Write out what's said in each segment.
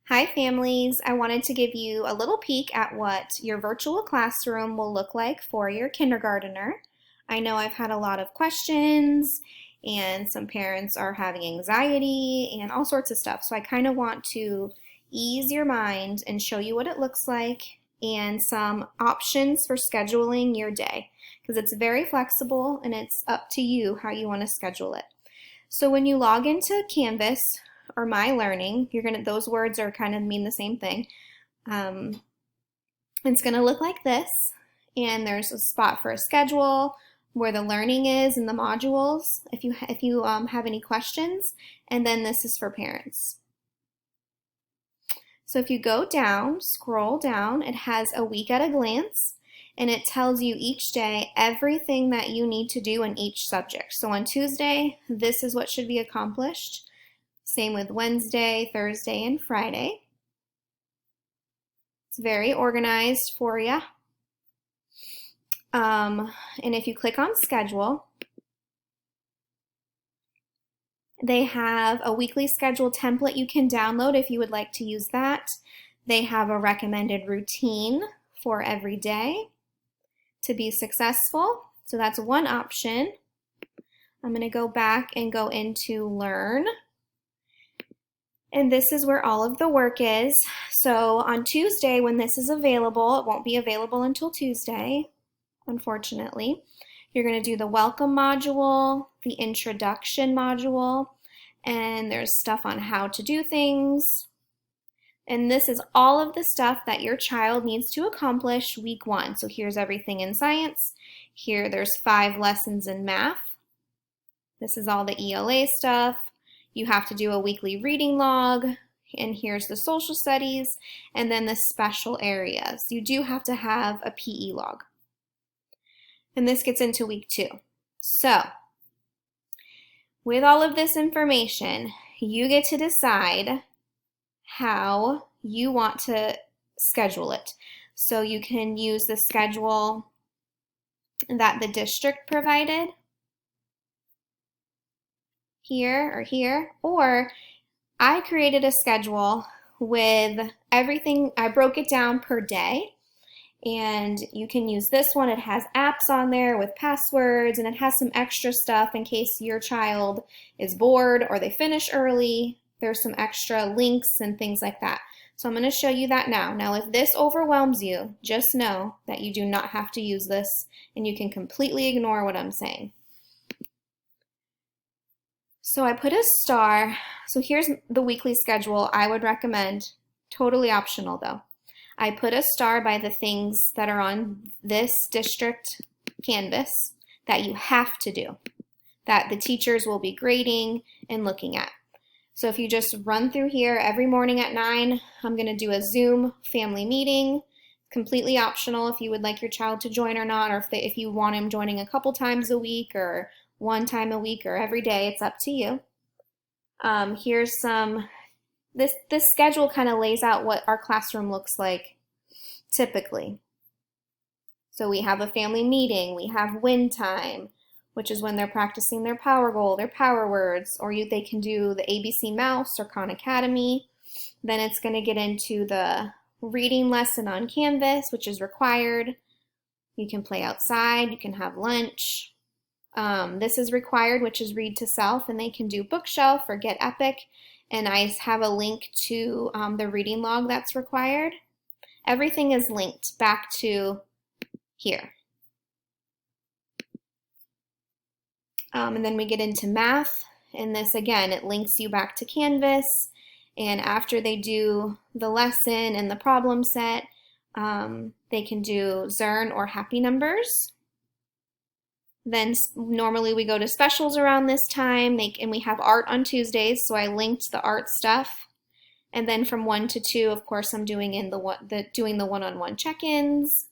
Hi families, I wanted to give you a little peek at what your virtual classroom will look like for your kindergartner. I know I've had a lot of questions and some parents are having anxiety and all sorts of stuff. So I kind of want to ease your mind and show you what it looks like and some options for scheduling your day because it's very flexible and it's up to you how you want to schedule it. So when you log into Canvas or My Learning, those words are kind of mean the same thing. Um, it's gonna look like this, and there's a spot for a schedule where the learning is and the modules. If you have any questions, and then this is for parents. So if you go down, scroll down, it has a week at a glance, and it tells you each day everything that you need to do in each subject. So on Tuesday, this is what should be accomplished. Same with Wednesday, Thursday, and Friday. It's very organized for you. And if you click on schedule, they have a weekly schedule template you can download if you would like to use that. They have a recommended routine for every day to be successful. So that's one option. I'm going to go back and go into Learn. And this is where all of the work is. So on Tuesday, when this is available, it won't be available until Tuesday, unfortunately. You're going to do the welcome module, the introduction module, and there's stuff on how to do things. And this is all of the stuff that your child needs to accomplish week 1. So here's everything in science. Here there's 5 lessons in math. This is all the ELA stuff. You have to do a weekly reading log, and here's the social studies, and then the special areas. You do have to have a PE log. And this gets into week 2. So, with all of this information, you get to decide how you want to schedule it. So you can use the schedule that the district provided here, or I created a schedule with everything. I broke it down per day, and you can use this one. It has apps on there with passwords, and it has some extra stuff in case your child is bored or they finish early. There's some extra links and things like that. So I'm going to show you that now. Now, if this overwhelms you, just know that you do not have to use this, and you can completely ignore what I'm saying. So I put a star. So here's the weekly schedule I would recommend. Totally optional though. I put a star by the things that are on this district Canvas that you have to do, that the teachers will be grading and looking at. So if you just run through here every morning at 9, I'm going to do a Zoom family meeting. Completely optional if you would like your child to join or not, or if you want him joining a couple times a week or one time a week or every day, it's up to you. Here's this schedule kind of lays out what our classroom looks like typically. So we have a family meeting, we have win time, which is when they're practicing their power goal, their power words, or they can do the ABC Mouse or Khan Academy. Then it's going to get into the reading lesson on Canvas, which is required. You can play outside, you can have lunch. This is required, which is read to self, and they can do bookshelf or get epic. And I have a link to the reading log that's required. Everything is linked back to here. And then we get into math, and this again, it links you back to Canvas. And after they do the lesson and the problem set, they can do Zern or happy numbers. Then normally we go to specials around this time, and we have art on Tuesdays, so I linked the art stuff. And then from 1 to 2, of course, I'm doing doing the one-on-one check-ins.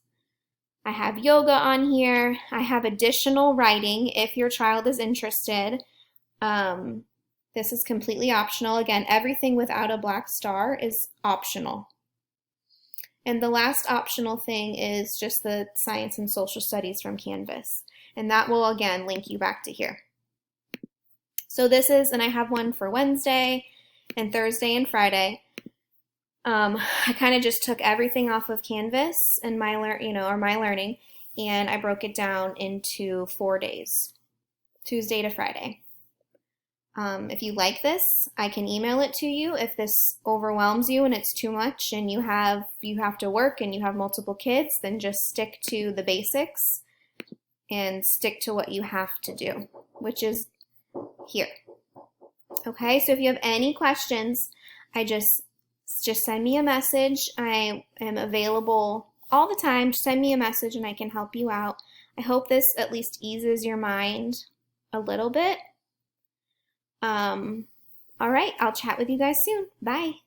I have yoga on here. I have additional writing if your child is interested. This is completely optional. Again, everything without a black star is optional. And the last optional thing is just the science and social studies from Canvas. And that will, again, link you back to here. So this is, and I have one for Wednesday and Thursday and Friday. I kind of just took everything off of Canvas and my learning, and I broke it down into 4 days, Tuesday to Friday. If you like this, I can email it to you. If this overwhelms you and it's too much and you have to work and you have multiple kids, then just stick to the basics and stick to what you have to do, which is here. Okay, so if you have any questions, I just send me a message. I am available all the time. Just send me a message and I can help you out. I hope this at least eases your mind a little bit. All right, I'll chat with you guys soon. Bye.